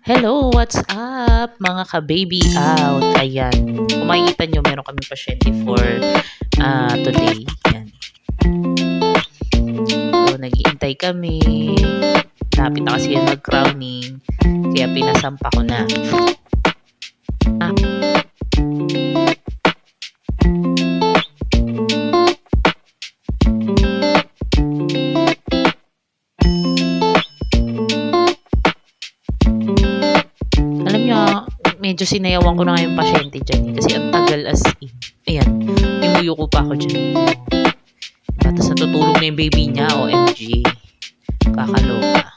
Hello, what's up mga ka-baby out? Ayan, kung makikita nyo, meron kaming pasyente for today. Ayan. So, nag-iintay kami. Lapit na kasi yan mag-crowning. Kaya pinasampa ko na. Alam nyo, medyo sinayawan ko na nga yung pasyente dyan. Kasi ang tagal as in. Ayan, imuyo ko pa ako dyan. Tapos natutulog na yung baby niya, OMG. Kakaloka.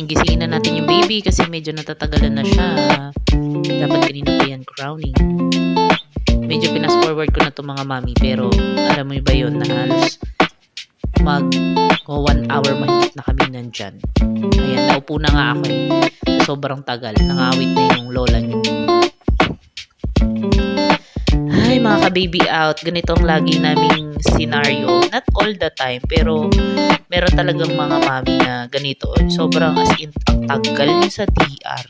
Gisingin na natin yung baby kasi medyo natatagalan na siya. Dapat kanina pa yan crowning. Medyo pinas forward ko na to mga mami, pero alam mo ba yun na halos mag 1 hour mahigit na kami nandyan. Ayan, naupo na nga ako sobrang tagal. Nangawit na yung lola niyo. Ay, mga ka-baby out, ganito ang lagi naming scenario. Not all the time, pero meron talagang mga mami na ganito. Sobrang as in, ang tagal niyo sa DR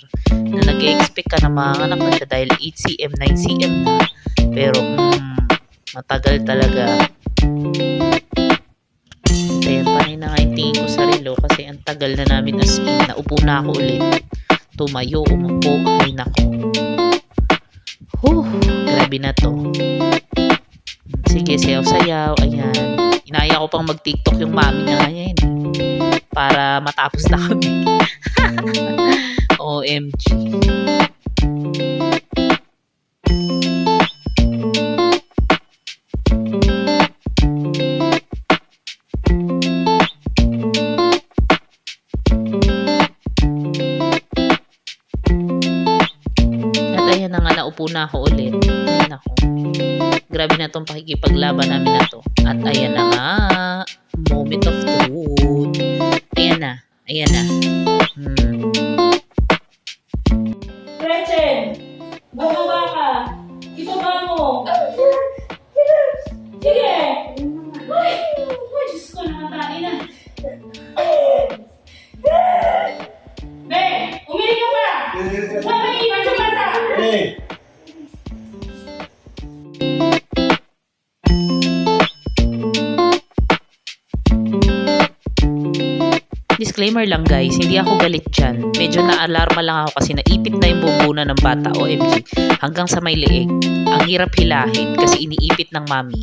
na nag-expect ka na manganak na siya dahil 8cm, 9cm na. Pero, matagal talaga. Ayan, panay na nga yung tingin ko sa relo kasi ang tagal na namin as in. Naupo na ako ulit. Tumayo, umupo, ay nako. Grabe na to. Sige, sayaw-sayaw. Ayan. Inaya ko pang mag-TikTok yung mami niya ngayon. Para matapos na kami. OMG. Na nga, naupo na ako ulit. Ay, nako. Grabe na tong pakikipaglaban namin na to. At ayan na nga. Moment of truth. Ayan na. Ayan na. Gretchen! Bumaba ka! Ibaba mo! Sige! Ay! Diyos ko, nakatali na. Be! Umili ka pa! Huwag may iba sa bata! Disclaimer lang guys, hindi ako galit dyan. Medyo na-alarma lang ako kasi naipit na yung bubuna ng bata, OMG. Hanggang sa may leeg. Ang hirap hilahin kasi iniipit ng mami.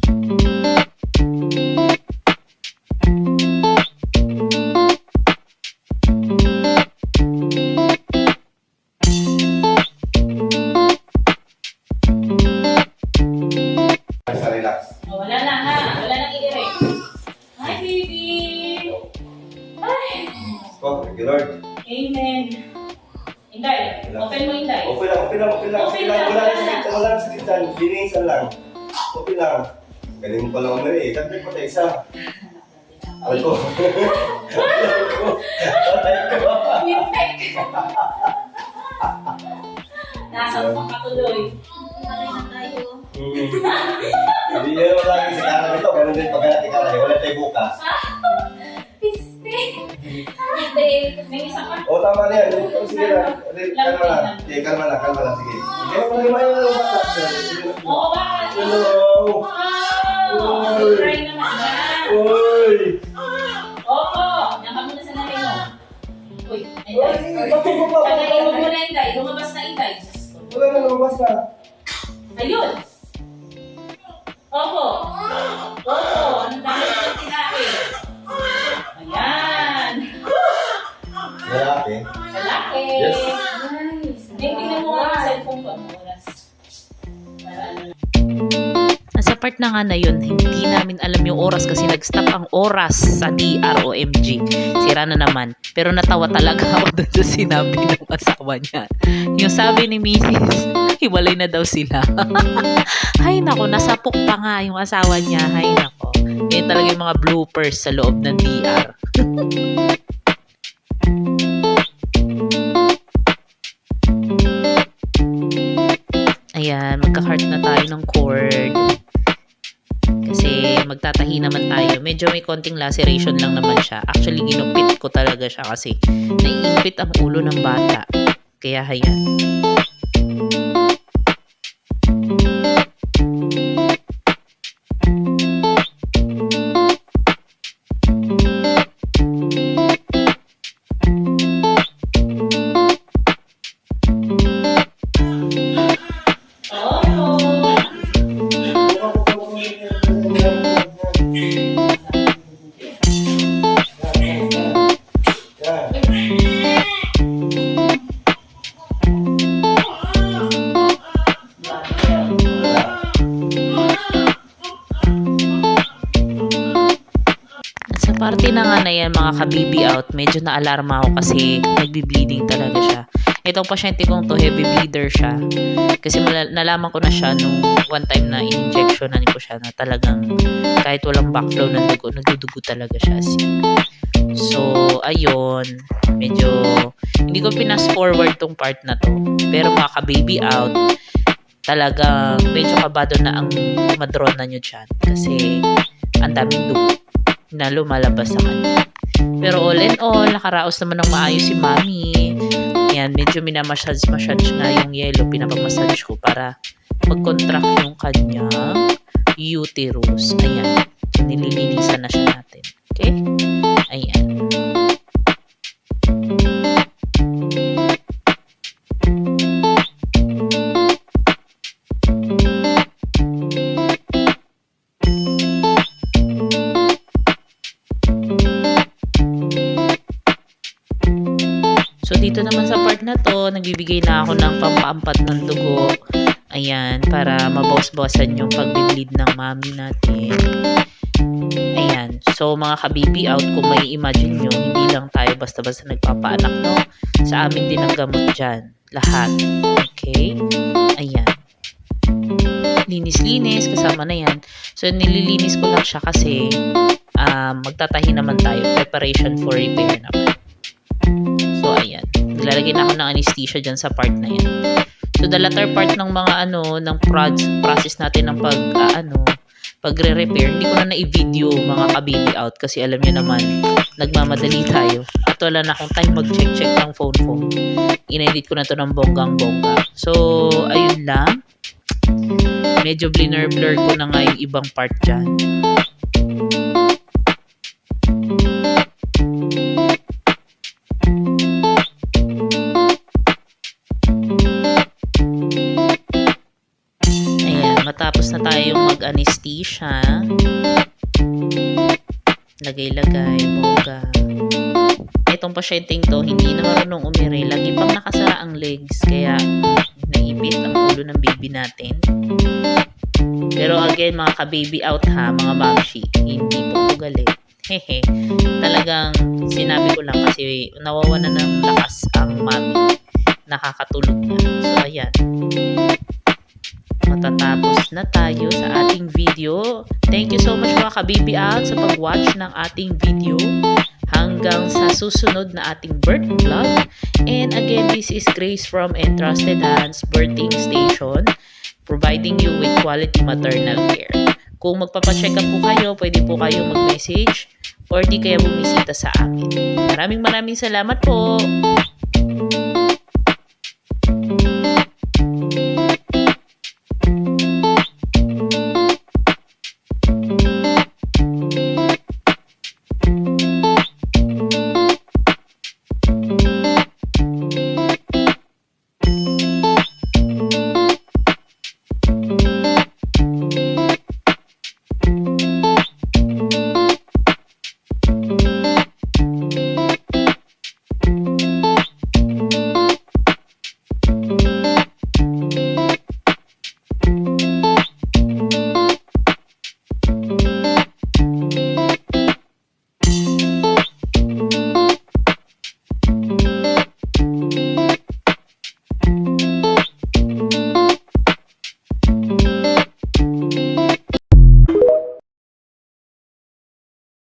Wala na ha. Wala na i-direct. Hi, baby! Ay! Oh, thank you, Lord. Amen. Inday. Open mo, Inday. Okay lang. Wala lang sakit dyan. Linisan lang. Okay lang. Galing mo pala umari eh. Dagdag pa tayo isa. Aray ko. Lintek! Nasa pang katuloy. Malay na tayo. Hindi nyo naman lagi si Kara nito. Ganun din pag natin Kara. Wala tayo bukas. Piste! Hindi. May isa pa. O, tama na yan. Sige na. Kalma na. Sige, kalma na. Sige. Sige na, pag-imayan na lang bata. Oo, bakit? Hello. Wow! Uy. Try naman yan. Uy. Oo! Naka muna sa nanay mo. Uy, Uy, ba't mo pa? Tagayin mo muna, Inday. Lumabas na, Inday. Wala na, lumabas na. Ayun! Opo! Opo! Ang dami ng tinahin. Ayan! Lalaki. Lalaki! Yes. Nice! Tingnan mo nga ang cellphone ko. Ang oras. Para ano na. Nasa part na nga na yun, hindi namin alam yung oras kasi nag-stop ang oras sa DR, OMG. Sira na naman. Pero natawa talaga ako doon sa sinabi ng asawa niya. Yung sabi ni Mrs., hiwalay na daw sila. Ay nako, nasapok pa nga yung asawa niya. Ay nako. Yan talaga yung mga bloopers sa loob ng DR. Ayan, magka-cart na tayo ng cord. Kasi magtatahi naman tayo. Medyo may konting laceration lang naman siya. Actually, ginupit ko talaga siya kasi naiipit ang ulo ng bata. Kaya hayan. Sa parte na nga na yan, mga ka-baby out, medyo na-alarma ako kasi nagbi-bleeding talaga siya. Itong pasyente kong to, heavy bleeder siya. Kasi nalaman ko na siya nung one time na in-injectionan ko siya na talagang kahit walang backflow ng dugo, nagdudugo talaga siya. So, ayun, medyo hindi ko pinas-forward tong part na to. Pero mga ka-baby out, talagang medyo kabado na ang madrona nyo dyan. Kasi ang daming dugo na lumalabas sa kanya. Pero all in all, nakaraos naman ng maayos si Mami. Yan, medyo minamassage na yung yellow. Pinapamassage ko para mag-contract yung kanyang uterus. Ayan. So, nililinisan na siya natin. Okay? Ayan. So, dito naman sa part na to, nagbibigay na ako ng pampaampad ng dugo. Ayan, para mabawas-bawasan yung pag-bleed ng mami natin. Ayan. So, mga ka-baby out, kung may imagine nyo, hindi lang tayo basta-basta nagpapaanak, no? Sa amin din ang gamot dyan. Lahat. Okay? Ayan. Linis-linis, kasama na yan. So, nililinis ko lang siya kasi magtatahi naman tayo. Preparation for repair naman. So, ayan. Naglalagay na ako ng anesthesia dyan sa part na yan. So, the latter part ng mga ng process natin ng pagre-repair, hindi ko na na-i-video mga ka-baby out kasi alam nyo naman, nagmamadali tayo. At wala na akong time mag-check ng phone. In-edit ko na to ng bonggang-bongga. So, ayun lang. Medyo blur ko na nga yung ibang part dyan. Matapos na tayong mag-anesthesia, lagay-lagay, boga. Itong pasyenteng to, hindi na marunong umiri. Lagi pang nakasara ang legs, kaya naipit ang ulo ng baby natin. Pero again, mga ka-baby out ha, mga mamshi, hindi po po galit. Hehe. Talagang sinabi ko lang kasi nawawalan ng lakas ang mami. Nakakatulog na. So, ayan. Matatapos na tayo sa ating video. Thank you so much mga ka-baby out sa pag-watch ng ating video. Hanggang sa susunod na ating birth vlog. And again, this is Grace from Entrusted Hands Birthing Station, providing you with quality maternal care. Kung magpapacheck up po kayo, pwede po kayo mag-message or di kaya bumisita sa amin. Maraming salamat po.